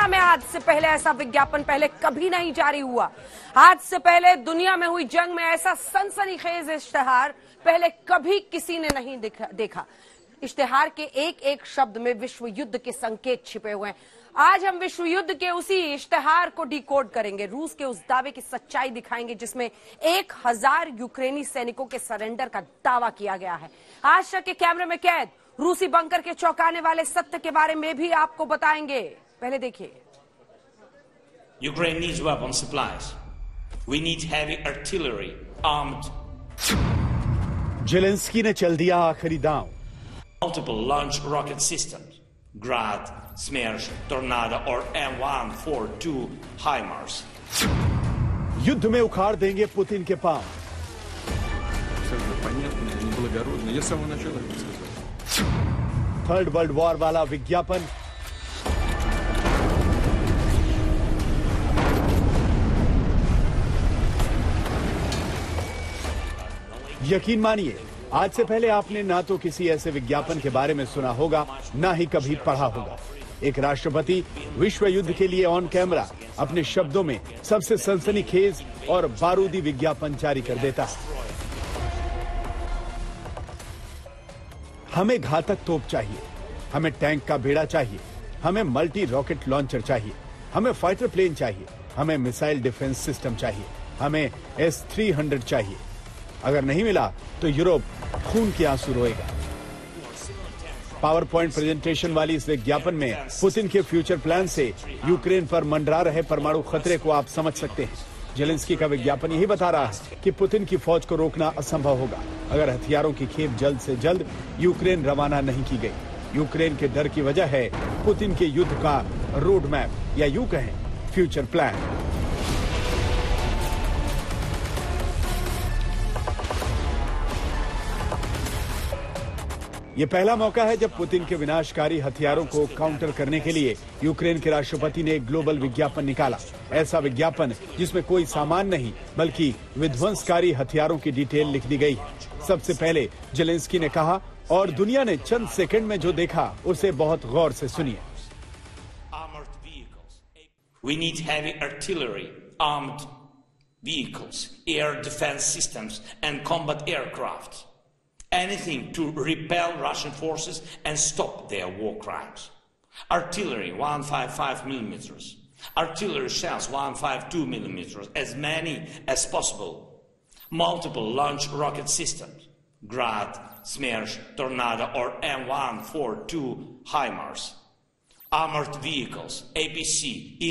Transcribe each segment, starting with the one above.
में आज से पहले ऐसा विज्ञापन पहले कभी नहीं जारी हुआ। आज से पहले दुनिया में हुई जंग में ऐसा सनसनीखेज इश्तेहार पहले कभी किसी ने नहीं देखा। इश्तेहार के एक एक शब्द में विश्व युद्ध के संकेत छिपे हुए हैं। आज हम विश्व युद्ध के उसी इश्तेहार को डिकोड करेंगे, रूस के उस दावे की सच्चाई दिखाएंगे जिसमें 1000 यूक्रेनी सैनिकों के सरेंडर का दावा किया गया है। आज तक के कैमरे में कैद रूसी बंकर के चौंकाने वाले सत्य के बारे में भी आपको बताएंगे। पहले देखिए। Ukraine needs weapon supplies. We need heavy artillery, armed. Zelensky ने चल दिया आखिरी दांव। Multiple launch rocket systems, Grad, Smersh, Tornado और M142 HIMARS. युद्ध में उखाड़ देंगे पुतिन के पांव। थर्ड वर्ल्ड वॉर वाला विज्ञापन, यकीन मानिए आज से पहले आपने ना तो किसी ऐसे विज्ञापन के बारे में सुना होगा, ना ही कभी पढ़ा होगा। एक राष्ट्रपति विश्व युद्ध के लिए ऑन कैमरा अपने शब्दों में सबसे सनसनीखेज और बारूदी विज्ञापन जारी कर देता है। हमें घातक तोप चाहिए, हमें टैंक का बेड़ा चाहिए, हमें मल्टी रॉकेट लॉन्चर चाहिए, हमें फाइटर प्लेन चाहिए, हमें मिसाइल डिफेंस सिस्टम चाहिए, हमें S-300 चाहिए। अगर नहीं मिला तो यूरोप खून के आंसू रोएगा। पावर पॉइंट प्रेजेंटेशन वाली इस विज्ञापन में पुतिन के फ्यूचर प्लान से यूक्रेन पर मंडरा रहे परमाणु खतरे को आप समझ सकते हैं। जेलेंस्की का विज्ञापन यही बता रहा है कि पुतिन की फौज को रोकना असंभव होगा अगर हथियारों की खेप जल्द से जल्द यूक्रेन रवाना नहीं की गई। यूक्रेन के डर की वजह है पुतिन के युद्ध का रोड मैप, या यूं कहें फ्यूचर प्लान। ये पहला मौका है जब पुतिन के विनाशकारी हथियारों को काउंटर करने के लिए यूक्रेन के राष्ट्रपति ने एक ग्लोबल विज्ञापन निकाला। ऐसा विज्ञापन जिसमें कोई सामान नहीं बल्कि विध्वंसकारी हथियारों की डिटेल लिख दी गई है। सबसे पहले जेलेंस्की ने कहा और दुनिया ने चंद सेकंड में जो देखा उसे बहुत गौर से सुनिए। We need heavy artillery, armed vehicles, air defense systems and combat aircraft. Anything to repel Russian forces and stop their war crimes. Artillery 155 millimeters. Artillery shells 152 millimeters, as many as possible. Multiple launch rocket systems. Grad, Smersh, Tornado or M142 HIMARS. Armored vehicles, APC,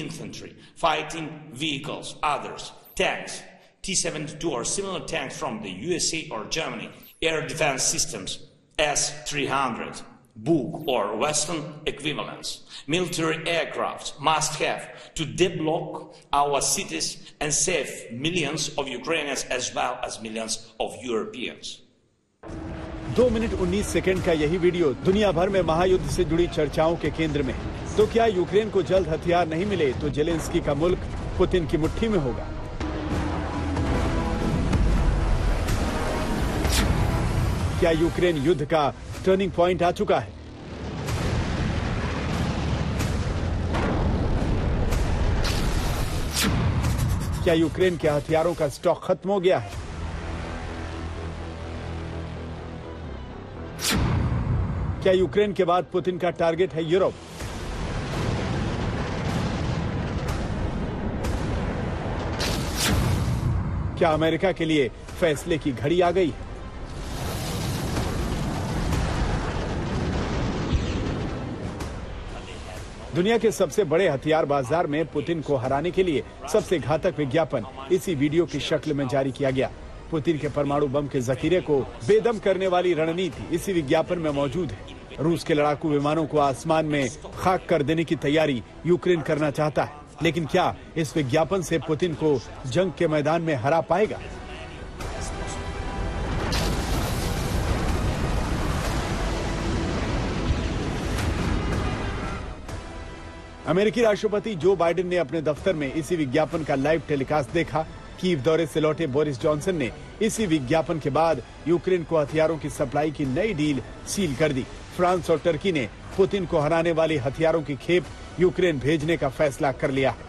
infantry, fighting vehicles, others, tanks, T-72 or similar tanks from the USA or Germany. Air defense systems, S-300, Buk or Western equivalents. Military aircraft must have to deblock our cities and save millions of Ukrainians as well as millions of Europeans. 2 minute 19 second का यही video दुनिया भर में महायुद्ध से जुड़ी चर्चाओं के केंद्र में है। तो क्या यूक्रेन को जल्द हथियार नहीं मिले तो जेलेंस्की का मुल्क पुतिन की मुट्ठी में होगा? क्या यूक्रेन युद्ध का टर्निंग पॉइंट आ चुका है? क्या यूक्रेन के हथियारों का स्टॉक खत्म हो गया है? क्या यूक्रेन के बाद पुतिन का टारगेट है यूरोप? क्या अमेरिका के लिए फैसले की घड़ी आ गई है? दुनिया के सबसे बड़े हथियार बाजार में पुतिन को हराने के लिए सबसे घातक विज्ञापन इसी वीडियो की शक्ल में जारी किया गया। पुतिन के परमाणु बम के जखीरे को बेदम करने वाली रणनीति इसी विज्ञापन में मौजूद है। रूस के लड़ाकू विमानों को आसमान में खाक कर देने की तैयारी यूक्रेन करना चाहता है, लेकिन क्या इस विज्ञापन से पुतिन को जंग के मैदान में हरा पाएगा? अमेरिकी राष्ट्रपति जो बाइडेन ने अपने दफ्तर में इसी विज्ञापन का लाइव टेलीकास्ट देखा। कीव दौरे से लौटे बोरिस जॉनसन ने इसी विज्ञापन के बाद यूक्रेन को हथियारों की सप्लाई की नई डील सील कर दी। फ्रांस और टर्की ने पुतिन को हराने वाली हथियारों की खेप यूक्रेन भेजने का फैसला कर लिया है।